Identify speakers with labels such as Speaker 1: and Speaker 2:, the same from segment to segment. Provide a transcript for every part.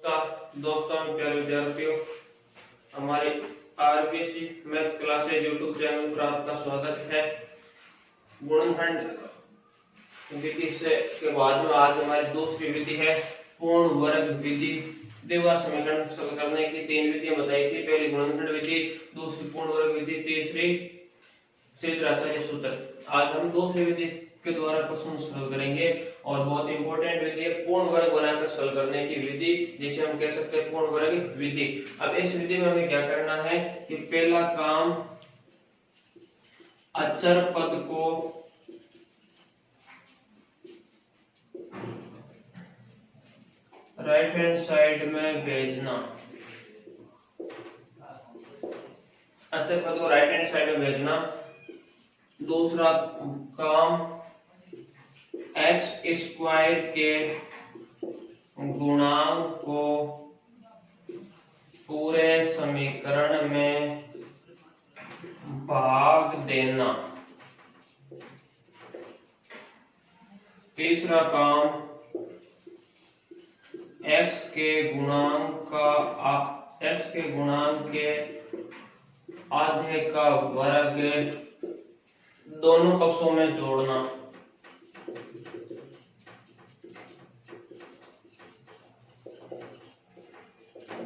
Speaker 1: दोस्तों प्यारे विद्यार्थियों, हमारे RBC math classes YouTube channel पर आपका स्वागत है। गुणनखंड विधि से के बाद में आज हमारी दूसरी विधि है पूर्ण वर्ग विधि। द्विघात समीकरण हल करने की तीन विधियां बताई थी। पहली गुणनखंड विधि, दूसरी पूर्ण वर्ग विधि, तीसरी चतुराचार्य सूत्र। आज हम दूसरी विधि के द्वारा प्रश्न हल करेंगे और बहुत इंपॉर्टेंट विधि है पूर्ण वर्ग बनाकर हल करने की विधि, जिसे हम कह सकते हैं पूर्ण वर्ग विधि। अब इस विधि में हमें क्या करना है कि पहला काम अचर पद को राइट हैंड साइड में भेजना, अचर पद को राइट हैंड साइड में भेजना। दूसरा काम एक्स स्क्वायर के गुणांक को पूरे समीकरण में भाग देना। तीसरा काम एक्स के गुणांक के आधे का वर्ग दोनों पक्षों में जोड़ना।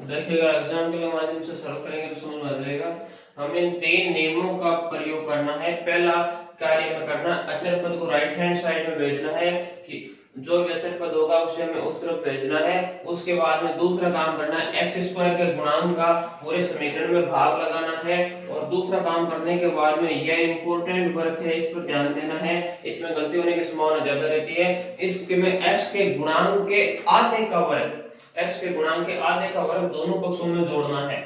Speaker 1: देखिएगा एग्जाम के माध्यम से सरल करेंगे तो समझ में आ जाएगा। हमें इन तीन नियमों का प्रयोग करना है। पहला कार्य में करना, अचर पद को राइट हैंड साइड में भेजना है कि जो भी अचर पद होगा उसे हमें उस तरफ भेजना है। उसके बाद में दूसरा काम करना है एक्स स्क्वायर के गुणांक का पूरे समीकरण में भाग लगाना है। और दूसरा काम करने के बाद में यह इंपॉर्टेंट वर्क है, इस पर ध्यान देना है, इसमें गलती होने की संभावना ज्यादा रहती है। इसके में एक्स के गुणांक के आधे का वर्ग, एक्स के गुणांक के आधे का वर्ग दोनों पक्षों में जोड़ना है।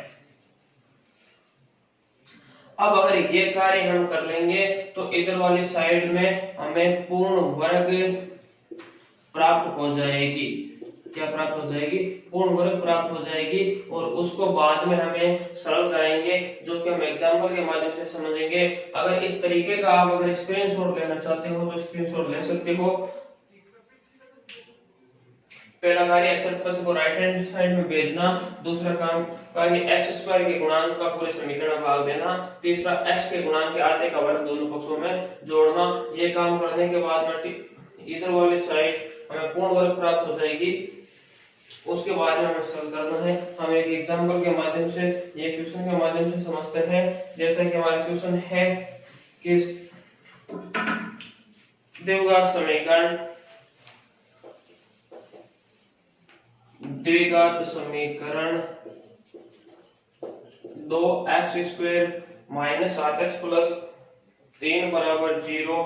Speaker 1: अब अगर ये कार्य हम कर लेंगे तो इधर वाली साइड में हमें पूर्ण वर्ग प्राप्त हो जाएगी। क्या प्राप्त हो जाएगी? पूर्ण वर्ग प्राप्त हो जाएगी। और उसको बाद में हमें सरल करेंगे, जो कि हम एग्जाम्पल के माध्यम से समझेंगे। अगर इस तरीके का आप अगर स्क्रीनशॉट लेना चाहते हो तो स्क्रीनशॉट ले सकते हो। पहला कार्य अचर पद को राइट हैंड साइड में भेजना, दूसरा काम कार्य एक्स स्क्वायर के गुणांक का पूरे समीकरण में भाग देना, तीसरा एक्स के गुणांक के आधे का वर्ग दोनों पक्षों में जोड़ना। ये काम करने के बाद में इधर वाली साइड हमें पूर्ण वर्ग प्राप्त हो जाएगी। उसके बाद में हमें सरल करना है। हम एक एग्जांपल के माध्यम से, ये क्वेश्चन के माध्यम से समझते हैं। जैसा कि हमारा क्वेश्चन है कि द्विघात समीकरण 2x² - 7x + 3 = 0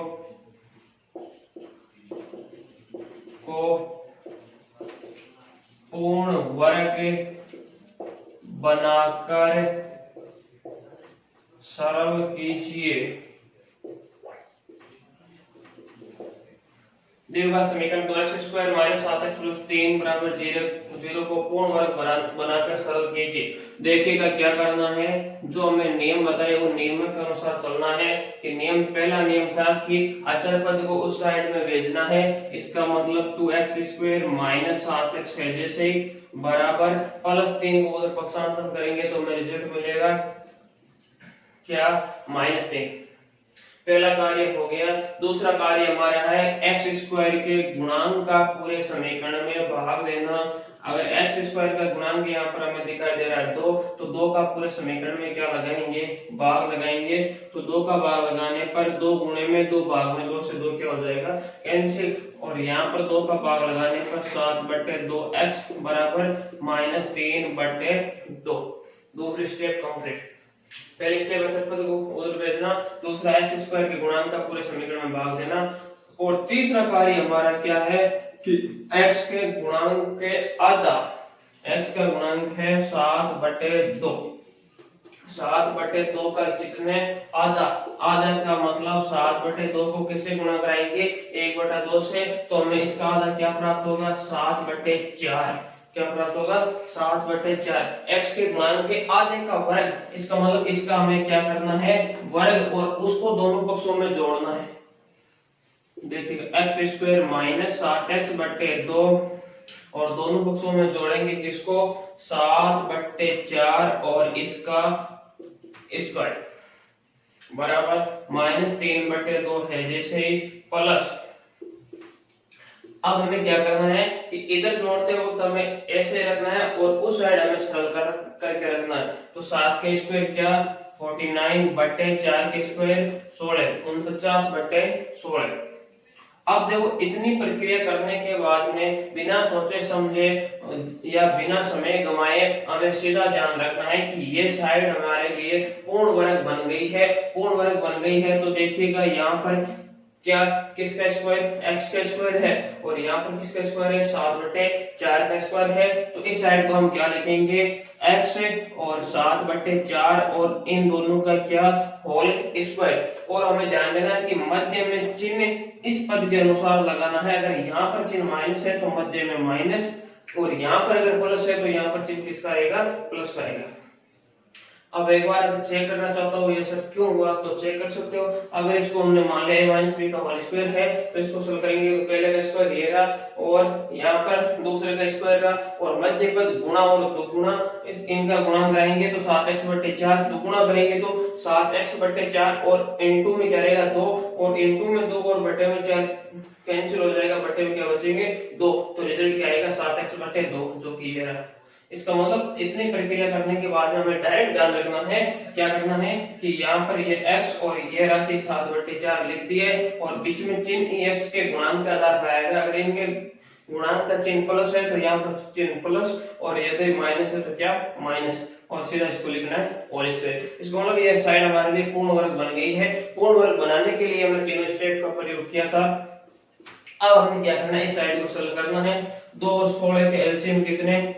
Speaker 1: को पूर्ण वर्ग बनाकर सरल कीजिए। द्विघात समीकरण 2x² - 7x + 3 = 0 को पूर्ण वर्ग बनाकर सरल कीजिए। देखिएगा क्या करना है, जो हमें नियम बताए वो नियम के अनुसार चलना है। कि नियम, पहला नियम था कि अचर पद को उस साइड में भेजना है। इसका मतलब 2x² - 7x है, जैसे ही बराबर +3 को उधर पक्षांतर करेंगे तो हमें रिजल्ट मिलेगा क्या? -3। पहला कार्य हो गया। दूसरा कार्य हमारा है x² के गुणांक का पूरे समीकरण में भाग देना। अगर x² का गुणांक यहाँ पर हमें दिखाई दे रहा है 2, तो 2 का पूरे समीकरण में क्या लगाएंगे? भाग लगाएंगे। तो 2 का भाग लगाने पर 2 गुणे में 2 भाग में 2 से 2 क्या हो जाएगा? कैंसिल। और यहाँ पर 2 का भाग लगाने पर 7/2x = -3/2। दूसरी स्टेप कंप्लीट। पहली स्टेप अचर पद को उधर भेजना, दूसरा x² के गुणांक का पूरे समीकरण में भाग देना। और तीसरा कार्य हमारा क्या है कि x के गुणांक के आधा, x का गुणांक है 7/2। 7/2 का कितने? आधा। आधा का मतलब 7/2 को किससे गुणा कराएंगे? 1/2 से। तो हमें इसका आधा क्या प्राप्त होगा? 7/4। क्या प्राप्त होगा? 7/4। x के गुणांक के आधे का वर्ग, इसका मतलब इसका हमें क्या करना है? वर्ग, और उसको दोनों पक्षों में जोड़ना है। देखिए x² - 7x/2 और दोनों पक्षों में जोड़ेंगे किसको, 7/4 और इसका स्क्वायर बराबर -3/2 है जैसे ही प्लस। अब हमें क्या करना है कि इधर जोड़ते वक्त हमें ऐसे रखना है और उस साइड हमें सरल करके रखना है। तो 7 का स्क्वायर क्या, 49/4 के स्क्वायर 16, 49/16। अब देखो इतनी प्रक्रिया करने के बाद में बिना सोचे समझे या बिना समय गंवाए हमें सीधा ध्यान रखना है कि ये साइड हमारे लिए पूर्ण वर्ग बन गई है। पूर्ण वर्ग बन गई है तो देखिएगा यहाँ पर क्या, किसका स्क्वायर, x का स्क्वायर है और यहाँ पर किसका स्क्वायर है, 7/4 का स्क्वायर है। तो इस साइड को हम क्या लिखेंगे, x और 7/4 और इन दोनों का क्या, होल स्क्वायर। और हमें ध्यान देना है कि मध्य में चिन्ह इस पद के अनुसार लगाना है। अगर यहाँ पर चिन्ह माइनस है तो मध्य में माइनस, और यहाँ पर अगर प्लस है तो यहाँ पर चिन्ह किसका आएगा, प्लस का आएगा। अब एक बार चेक करना चाहता हूँ ये सब क्यों हुआ, तो चेक कर सकते हो। अगर इसको हमने मान लिया -b का होल स्क्वायर है तो इसको सोल्व करेंगे तो पहले का स्क्वायर ये रहा और यहाँ पर दूसरे का स्क्वायर रहा और मध्य पद गुणा और दुगुणा, इनका गुणा कराएंगे तो 7x/4, दुगुणा करेंगे तो 7x/4 और इनटू में क्या रहेगा 2 और इनटू में 2 और बटे में 4 कैंसिल हो जाएगा, बटे में क्या बचेंगे 2। तो रिजल्ट क्या आएगा 7x/2 जो कि ये रहा। इसका मतलब इतनी प्रक्रिया करने के बाद हमें डायरेक्ट ध्यान रखना है, क्या करना है कि यहाँ पर ये x और ये राशि 7/4 लिख दी है और बीच में चिन्ह x के गुणांक के आधार पर आएगा। अगर इनके गुणांक का चिन्ह प्लस है तो यहाँ पर चिन्ह प्लस और यदि माइनस है तो क्या माइनस, और सीधा इसको लिखना है होल स्क्वायर। इसको मतलब ये साइड हमारे लिए पूर्ण वर्ग बन गई है। पूर्ण वर्ग बनाने के लिए हमने तीनों स्टेप का प्रयोग किया था। अब हमें क्या करना है, इस साइड को सरल करना है। 2 और 16 के एलसीएम कितने,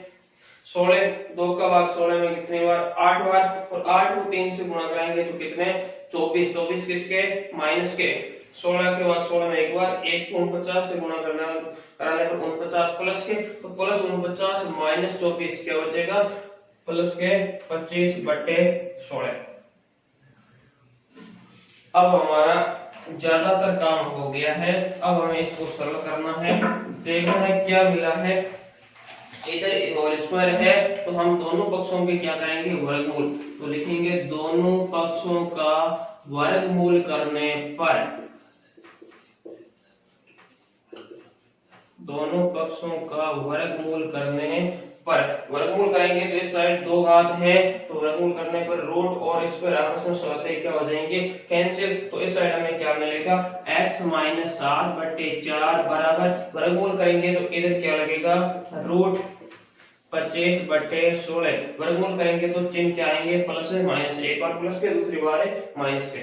Speaker 1: 16, 2 का भाग 16 में कितनी बार, 8 बार, और 8 को 3 से गुणा कराएंगे तो कितने 24, 24 किसके, माइनस के। 16 के बाद 16 में एक बार, 1 को 49 से गुणा कराने पर 49 प्लस के, तो प्लस 49 माइनस 24 क्या बचेगा, प्लस के 25/16। अब हमारा ज्यादातर काम हो गया है। अब हमें इसको सरल करना है, देखना है क्या मिला है। इधर होल स्क्वायर है तो हम दोनों पक्षों के क्या करेंगे, वर्गमूल। तो लिखेंगे दोनों पक्षों का वर्गमूल करने पर, दोनों पक्षों का वर्गमूल करने पर, वर्गमूल करेंगे तो इस साइड 2 घात है तो वर्गमूल करने पर रूट और स्क्वायर आपस में स्वतः क्या हो जाएंगे, कैंसिल। तो इस साइड हमें क्या मिलेगा, x - 7/4 बराबर, वर्गमूल करेंगे तो इधर क्या लगेगा, रूट 25/16। वर्गमूल करेंगे तो चिन्ह क्या आएंगे, प्लस है माइनस, एक बार प्लस के दूसरी बार है माइनस के।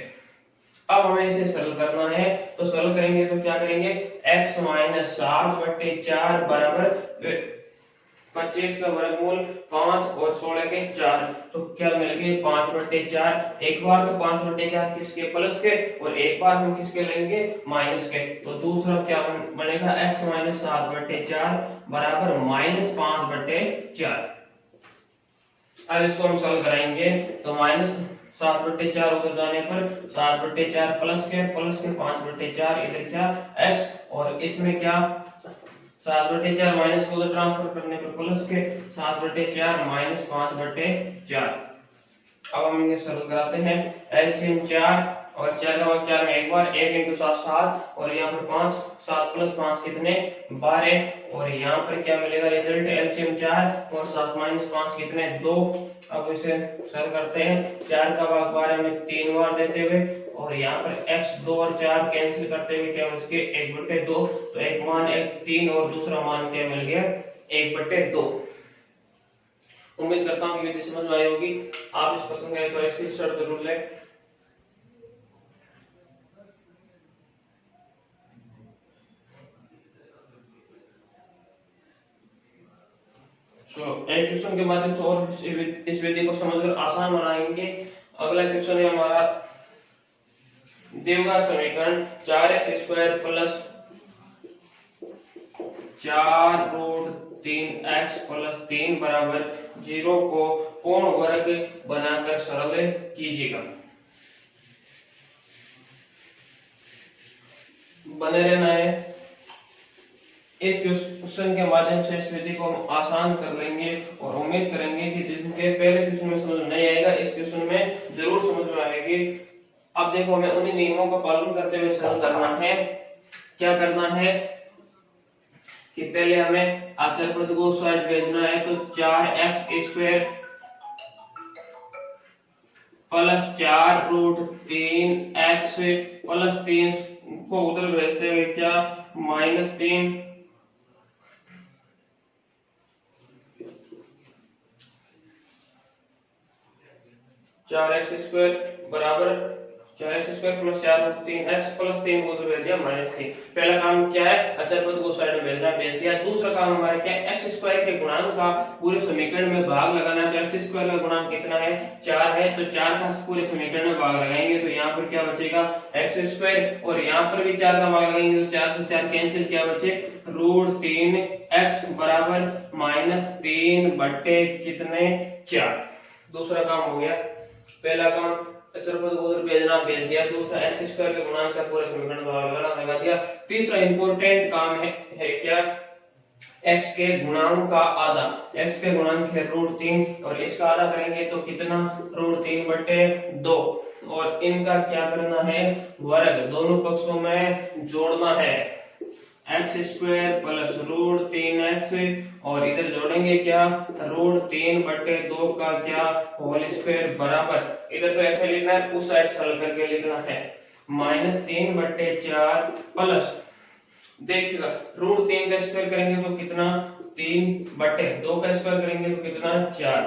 Speaker 1: अब हमें इसे सरल करना है तो सरल करेंगे तो क्या करेंगे, x - 7/4 बराबर 25 का वर्गमूल 5 और 16 के 4, तो क्या मिल गए 5/4। एक बार तो 5/4 किसके, प्लस के, और एक बार हम किसके लेंगे, माइनस के। तो दूसरा क्या बनेगा, x - 7/4 बराबर -5/4। अब इसको हम सरल कराएंगे तो -7/4 उधर जाने पर 7/4 प्लस के 5/4, इधर क्या x, और इसमें क्या 7/4 माइनस को ट्रांसफर करने पर प्लस के 7/4 माइनस 5/4। अब हम इन्हें सरल कराते हैं। एलसीएम 4 और 4 का भाग 4 में एक बार, 1 × 7 7 और यहाँ पर 5, 7 + 5 कितने 12, और यहाँ पर क्या मिलेगा रिजल्ट, एलसीएम 4 और 7 - 5 कितने 2। अब इसे सरल करते हैं, 4 का भाग 12 में 3 बार देते हुए, और यहाँ पर x 2 और 4 कैंसिल करते हुए क्या उसके 1/2, तो एक मान 3 और दूसरा मान क्या मिल गया 1/2। उम्मीद करता हूँ विधि समझ में आई होगी। आप इस प्रश्न का एक बार स्क्रीनशॉट जरूर लें। एक क्वेश्चन के माध्यम से और इस विधि को समझकर आसान बनाएंगे। अगला क्वेश्चन है हमारा देवगा समीकरण 4x² + 4√3x + 3 बराबर 0 को पूर्ण वर्ग बनाकर सरल कीजिएगा। बने रहना है। इस क्वेश्चन के माध्यम से इस विधि को हम आसान कर लेंगे और उम्मीद करेंगे कि जिनके पहले क्वेश्चन में समझ नहीं आएगा इस क्वेश्चन में जरूर समझ में आएगी। अब देखो हमें उन्हीं नियमों का पालन करते हुए सरल करना है। क्या करना है कि पहले हमें अचर पद को साइड भेजना है, तो 4x² plus 4 root 3x plus 3 को उधर भेजते हुए क्या -3 4x² बराबर 4x² plus 4 root 3x plus 3 को उधर भेज दिया -3। पहला काम क्या है, अचर पद को साइड में भेजना, भेज दिया। दूसरा काम हमारा क्या है, x² के गुणांक का पूरे समीकरण में भाग लगाना है। तो x² का गुणांक कितना है, 4 है, तो 4 का पूरे समीकरण में भाग लगाएंगे तो यहाँ पर क्या बचेगा x² और यहाँ पर भी 4 का भाग लगाएंगे तो 4 से 4 कैंसिल, क्या बचे रूट 3x बराबर -3 बटे कितने 4। दूसरा काम हो गया। पहला काम अचर पद को उधर भेजना, भेज दिया। दूसरा x² के गुणांक का पूरे समीकरण में लगा दिया। तीसरा इंपॉर्टेंट काम है क्या, x के गुणांक का आधा। x के गुणांक है रूट 3 और इसका आधा करेंगे तो कितना रूट 3 बटे 2 और इनका क्या करना है वर्ग, दोनों पक्षों में जोड़ना है x² प्लस रूट 3x और इधर जोड़ेंगे क्या रूट 3 बटे 2 का क्या होल स्क्वायर बराबर, इधर तो ऐसे लिखना है, उस साइड सरल करके लिखना है -3 बटे 4 प्लस, देखिएगा रूट 3 का स्क्वायर करेंगे तो कितना 3 बटे 2 का स्क्वायर करेंगे तो कितना 4।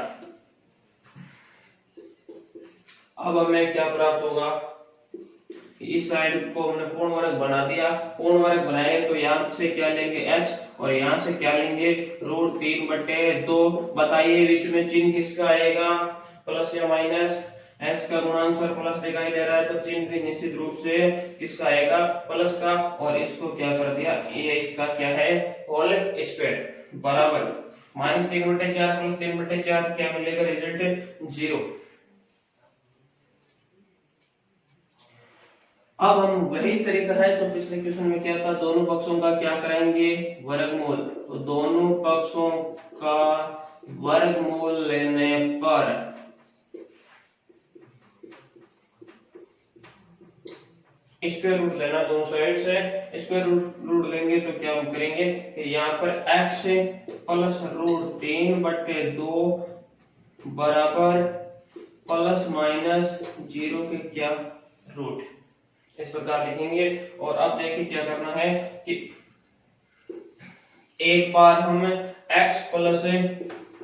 Speaker 1: अब हमें क्या प्राप्त होगा, इस साइड को हमने पूर्ण वर्ग बना दिया। पूर्ण वर्ग बनाए तो यहाँ से क्या लेंगे x और यहाँ से क्या लेंगे रूट 3 बटे 2। बताइए बीच में चिन्ह किसका आएगा, प्लस या माइनस, x का गुणांक सर प्लस दिखाई दे रहा है तो चिन्ह भी निश्चित रूप से किसका आएगा प्लस का, और इसको क्या कर दिया ये इसका क्या है होल स्क्वायर बराबर -3 बटे 4 प्लस 3 बटे 4 क्या मिलेगा रिजल्ट 0। अब हम वही तरीका है जो पिछले क्वेश्चन में क्या था, दोनों पक्षों का क्या कराएंगे वर्गमूल। तो दोनों पक्षों का वर्गमूल लेने पर स्क्वायर रूट लेना दोनों साइड से। स्क्वायर रूट लेंगे तो क्या हम करेंगे कि यहाँ पर x प्लस रूट 3 बटे 2 बराबर प्लस माइनस 0 के क्या रूट, इस प्रकार लिखेंगे। और अब देखिए क्या करना है कि एक बार हम x प्लस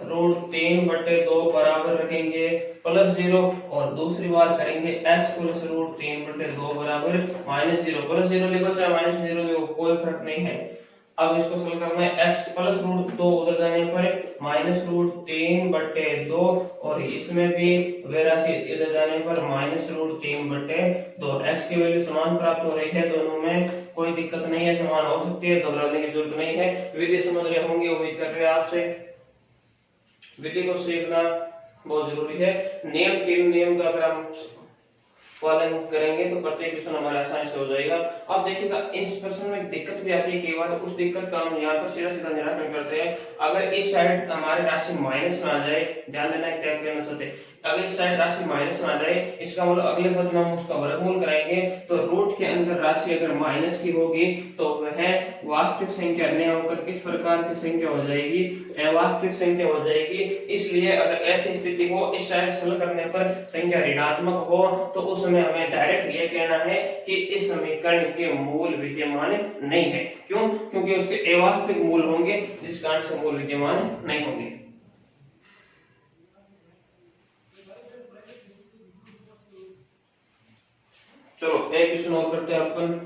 Speaker 1: रूट 3 बटे 2 बराबर रखेंगे प्लस 0 और दूसरी बार करेंगे x प्लस रूट 3 बटे 2 बराबर -0। प्लस 0 लिखो चाहे -0 लिखो कोई फर्क नहीं है। अब इसको सॉल्व करना है, x प्लस रूट 2 उधर जाने पर माइनस रूट 3 बटे 2 और इसमें भी वेरासी इधर जाने पर माइनस रूट 3 बटे 2। x की वैल्यू समान प्राप्त हो रही है, दोनों में कोई दिक्कत नहीं है, समान हो सकती है, घबराने की जरूरत नहीं है। विधि समझ रहे होंगे, उम्मीद कर रहे हैं आपसे। विधि को सीखना बहुत जरूरी है। नियम 3 नियम का अगर हम पालन करेंगे तो प्रत्येक क्वेश्चन हमारा आसानी से हो जाएगा। अब देखिएगा इस प्रश्न में दिक्कत भी आती है कई बार, उस दिक्कत का हम यहाँ पर सीधा सीधा निराकरण करते हैं। अगर इस साइड हमारे राशि माइनस में आ जाए, ध्यान देना क्या कहना चाहते हैं, अगर इस साइड राशि माइनस में आ जाए इसका मतलब अगले पद में हम उसका वर्गमूल कराएंगे तो रूट के अंदर राशि अगर माइनस की होगी तो वह वास्तविक संख्या नहीं होकर किस प्रकार की संख्या हो जाएगी, अवास्तविक संख्या हो जाएगी। इसलिए अगर ऐसी स्थिति हो, इस साइड सरल करने पर संख्या ऋणात्मक हो तो उस समय हमें डायरेक्ट ये कहना है कि इस समीकरण के मूल विद्यमान नहीं है। क्यों? क्योंकि उसके अवास्तविक मूल होंगे जिस कारण से मूल विद्यमान नहीं होंगे। चलो एक क्वेश्चन और करते हैं अपन।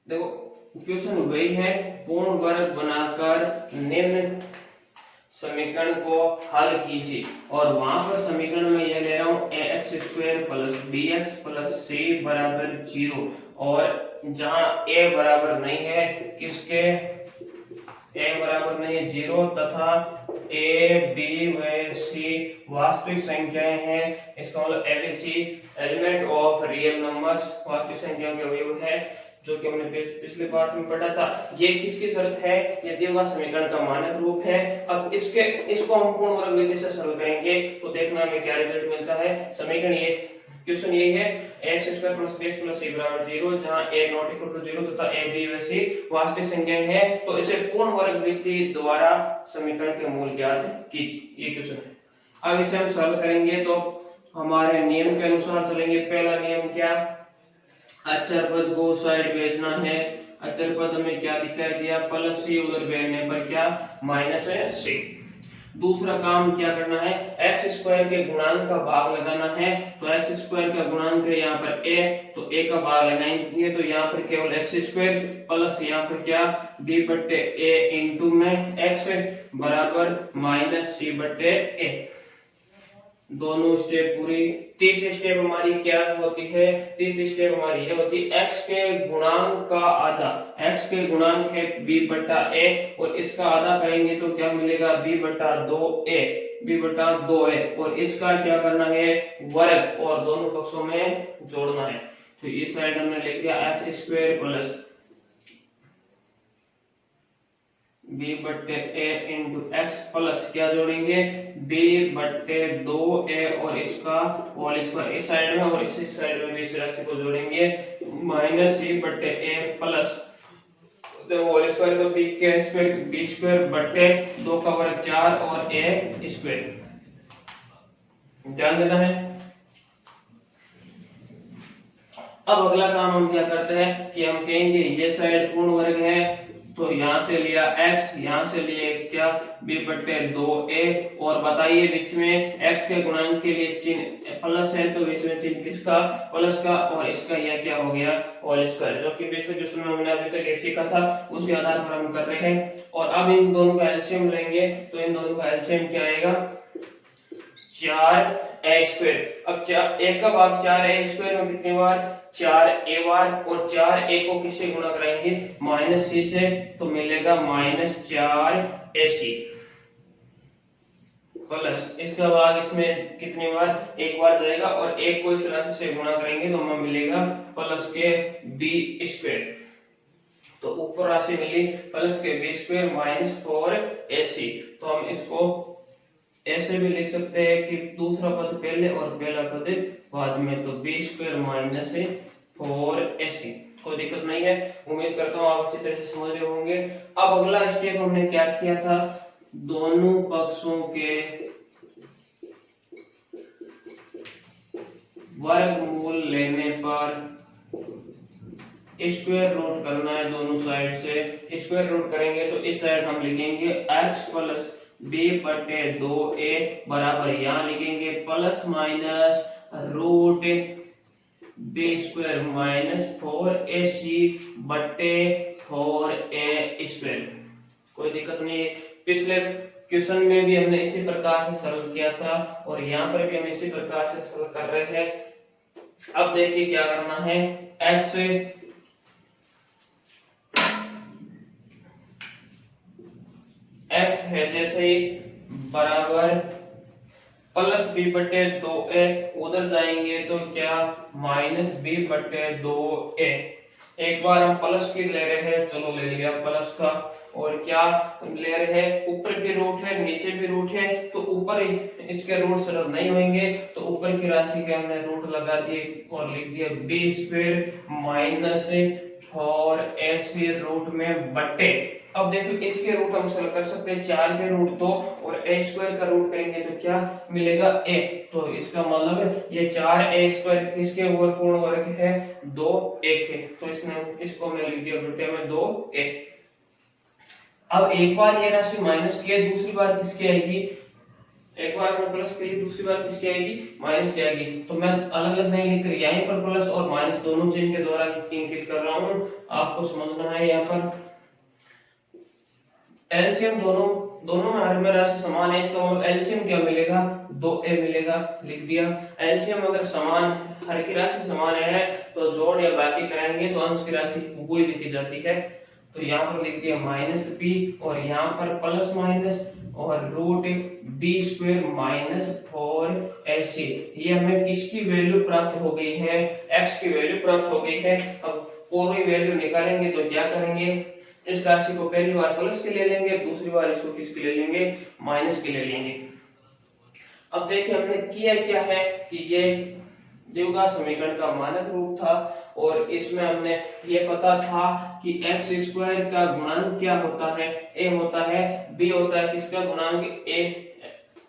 Speaker 1: देखो क्वेश्चन वही है, पूर्ण वर्ग बनाकर निम्न समीकरण को हल कीजिए और वहां पर समीकरण में यह ले रहा हूं ax square plus bx plus c बराबर 0 और जहां a बराबर नहीं है किसके, a बराबर नहीं है 0 तथा a b व c वास्तविक संख्याएं हैं, इसका मतलब a b c element of real numbers वास्तविक संख्याओं के अवयव है, जो कि हमने पिछले पार्ट में पढ़ा था। ये किसकी शर्त है, ये दिए हुआ समीकरण का मानक रूप है। अब इसको हम पूर्ण वर्ग विधि से सरल करेंगे तो देखना हमें क्या रिजल्ट मिलता है। समीकरण ये क्वेश्चन ये है x square plus bx plus c बराबर 0 जहां a नॉट इक्वल टू 0 तथा a b व c वास्तविक संख्याएं हैं, तो इसे पूर्ण वर्ग विधि द्वारा समीकरण के मूल ज्ञात कीजिए। ये क्वेश्चन है। अब इसे हम सरल करेंगे तो हमारे नियम के अनुसार चलेंगे। पहला नियम क्या, अचर पद को साइड भेजना है। अचर पद में क्या दिखाई दिया, प्लस सी, उधर भेजने पर क्या माइनस है सी। दूसरा काम क्या करना है, एक्स स्क्वायर के गुणांक का भाग लगाना है। तो एक्स स्क्वायर का गुणांक है यहाँ पर a, तो a का भाग लगाएंगे तो यहाँ पर केवल एक्स स्क्वायर प्लस यहाँ पर क्या b बट्टे a इंटू में x बराबर माइनस c बट्टे a। दोनों स्टेप पूरी। तीसरी स्टेप हमारी क्या होती है, तीसरी स्टेप हमारी ये होती है x के गुणांक का आधा। x के गुणांक है b बटा a और इसका आधा करेंगे तो क्या मिलेगा b बटा 2a, b बटा 2a और इसका क्या करना है वर्ग और दोनों पक्षों में जोड़ना है। तो इस साइड हमने लिख दिया एक्स स्क्वायर प्लस b बट्टे a इंटू एक्स प्लस क्या जोड़ेंगे b बट्टे 2a और इसका होल स्क्वायर इस साइड में और इस साइड में भी इस राशि को जोड़ेंगे माइनस c बट्टे a प्लस होल स्क्वायर तो b के स्क्वायर b स्क्वायर बट्टे 2 का वर्ग 4 और a स्क्वायर। ध्यान देना है। अब अगला काम हम क्या करते हैं कि हम कहेंगे ये साइड पूर्ण वर्ग है तो यहाँ से लिया x, यहाँ से लिए क्या b बट्टे 2a और बताइए बीच में x के गुणांक के लिए चिन्ह प्लस है तो बीच में चिन्ह किसका, प्लस का और इसका यह क्या हो गया होल स्क्वायर, जो कि पिछले क्वेश्चन में हमने अभी तक सीखा था उसी आधार पर हम कर रहे हैं। और अब इन दोनों का एलसीएम लेंगे तो इन दोनों का एलसीएम क्या आएगा 4a स्क्वायर। अब एक का भाग 4a स्क्वायर में कितनी बार 4a बार और 4a को किससे गुणा कराएंगे माइनस c से तो मिलेगा माइनस 4ac प्लस इसका भाग इसमें कितनी बार एक बार जाएगा और एक को इस राशि से गुणा करेंगे तो हमें मिलेगा प्लस के b स्क्वायर। तो ऊपर राशि मिली प्लस के b स्क्वायर माइनस 4ac। तो हम इसको ऐसे भी लिख सकते हैं कि दूसरा पद पहले और पहला पद बाद में, तो b स्क्वायर माइनस 4ac। कोई दिक्कत नहीं है, उम्मीद करता हूँ आप अच्छी तरह से समझ रहे होंगे। अब अगला स्टेप हमने क्या किया था, दोनों पक्षों के वर्गमूल लेने पर स्क्वायर रूट करना है। दोनों साइड से स्क्वायर रूट करेंगे तो इस साइड हम लिखेंगे x प्लस b बटे 2a बराबर यहाँ लिखेंगे plus minus root b square minus 4ac बटे 4a स्क्वायर। कोई दिक्कत नहीं है। पिछले क्वेश्चन में भी हमने इसी प्रकार से सरल किया था और यहाँ पर भी हम इसी प्रकार से सरल कर रहे हैं। अब देखिए क्या करना है, x है जैसे ही बराबर प्लस b बटे 2a उधर जाएंगे तो क्या माइनस b बटे 2a। एक बार हम प्लस की ले रहे हैं, चलो ले लिया प्लस का, और क्या ले रहे हैं ऊपर भी रूट है नीचे भी रूट है तो ऊपर इसके रूट सरल नहीं होंगे तो ऊपर की राशि के हमने रूट लगा दिए और लिख दिया b square minus 4ac root में बटे। अब देखो इसके रूट हम सरल कर सकते हैं, 4 के रूट 2 और a स्क्वायर का रूट करेंगे तो क्या मिलेगा a। तो इसका मतलब ये 4a स्क्वायर किसके पूर्ण वर्ग है 2a के, तो इसको हमने लिख दिया बटे में 2a। अब एक बार ये राशि माइनस की है, दूसरी बार किसकी आएगी, एक बार में प्लस की दूसरी बार किसकी आएगी माइनस की आएगी। तो मैं अलग अलग नहीं लिख रही, यहीं पर प्लस और माइनस दोनों चिन्ह के द्वारा इंकित कर रहा हूँ, आपको समझना है। यहाँ पर एलसीएम दोनों दोनों में हर में राशि समान है, इसका मतलब एलसीएम क्या मिलेगा, 2a मिलेगा, लिख दिया। एलसीएम अगर समान, हर की राशि समान है तो जोड़ या बाकी कराएंगे तो अंश की राशि वही लिखी जाती है। तो यहाँ पर लिख दिया माइनस बी और यहाँ पर प्लस माइनस और root B square minus 4ac। ये हमें किसकी वैल्यू प्राप्त हो गई है, x की वैल्यू प्राप्त हो गई है। अब पूरी वैल्यू निकालेंगे तो क्या करेंगे, इस राशि को पहली बार प्लस के ले लेंगे, दूसरी बार इसको किसके ले लेंगे, माइनस के ले लेंगे। अब देखिए हमने किया क्या है कि ये द्विघात समीकरण का मानक रूप था और इसमें हमने ये पता था कि एक्स स्क्वायर का गुणांक क्या होता है, ए होता है, बी होता है किसका गुणांक, ए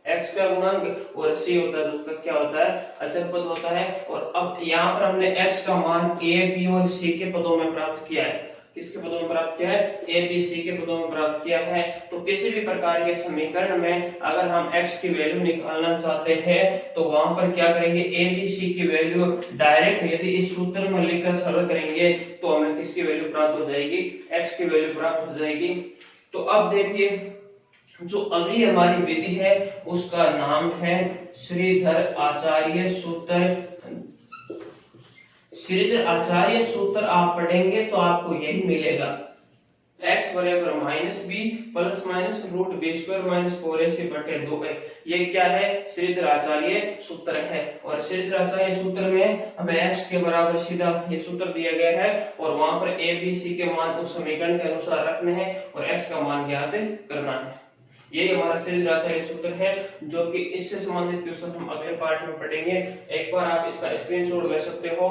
Speaker 1: एक्स का गुणांक, और सी होता है जिसका क्या होता है, अचर पद होता है। और अब यहाँ पर हमने एक्स का मान ए बी और सी के पदों में प्राप्त किया है, किसके पदों में प्राप्त किया है, ए बी सी के पदों में प्राप्त किया है। तो किसी भी प्रकार के समीकरण में अगर हम x की वैल्यू निकालना चाहते हैं तो वहां पर क्या करेंगे, ए बी सी की वैल्यू डायरेक्ट यदि इस सूत्र में लिखकर सरल करेंगे तो हमें किसकी वैल्यू प्राप्त हो जाएगी, x की वैल्यू प्राप्त हो जाएगी। तो अब देखिए जो अगली हमारी विधि है उसका नाम है श्रीधर आचार्य सूत्र। श्रीधर आचार्य सूत्र आप पढ़ेंगे तो आपको यही मिलेगा, x बराबर minus B plus minus root B square minus 4ac बटे 2a। ये क्या है, श्रीधर आचार्य सूत्र है। और श्रीधर आचार्य सूत्र में हमें x के बराबर सीधा ये सूत्र दिया गया है और वहां पर a b c के मान उस समीकरण के अनुसार रखने हैं और x का मान ज्ञात करना है। ये हमारा श्रीधर आचार्य सूत्र है जो कि इससे संबंधित क्वेश्चन हम अगले पार्ट में पढ़ेंगे। एक बार आप इसका स्क्रीनशॉट ले सकते हो।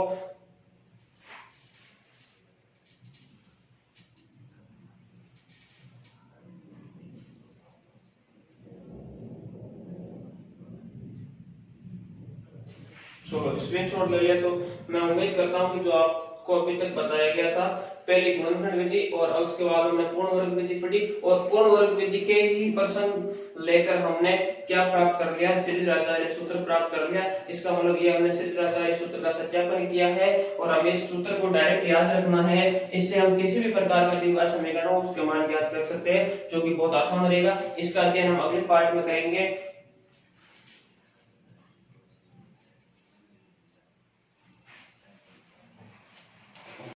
Speaker 1: स्क्रीनशॉट ले लिया तो मैं उम्मीद करता हूं कि जो आपको अभी तक बताया गया था, पहली गुणनखंड विधि और अब उसके बाद हमने पूर्ण वर्ग विधि पढ़ी और पूर्ण वर्ग विधि के ही प्रश्न लेकर हमने क्या प्राप्त कर लिया, श्रीधर आचार्य सूत्र प्राप्त कर लिया। इसका मतलब ये हमने श्रीधर आचार्य सूत्र का सत्यापन किया है और हमें इस सूत्र को डायरेक्ट याद रखना है। इससे हम किसी भी प्रकार का द्विघात समीकरण हो उसके मान ज्ञात कर सकते हैं जो कि बहुत आसान रहेगा। इसका अध्ययन हम अगले पार्ट में करेंगे।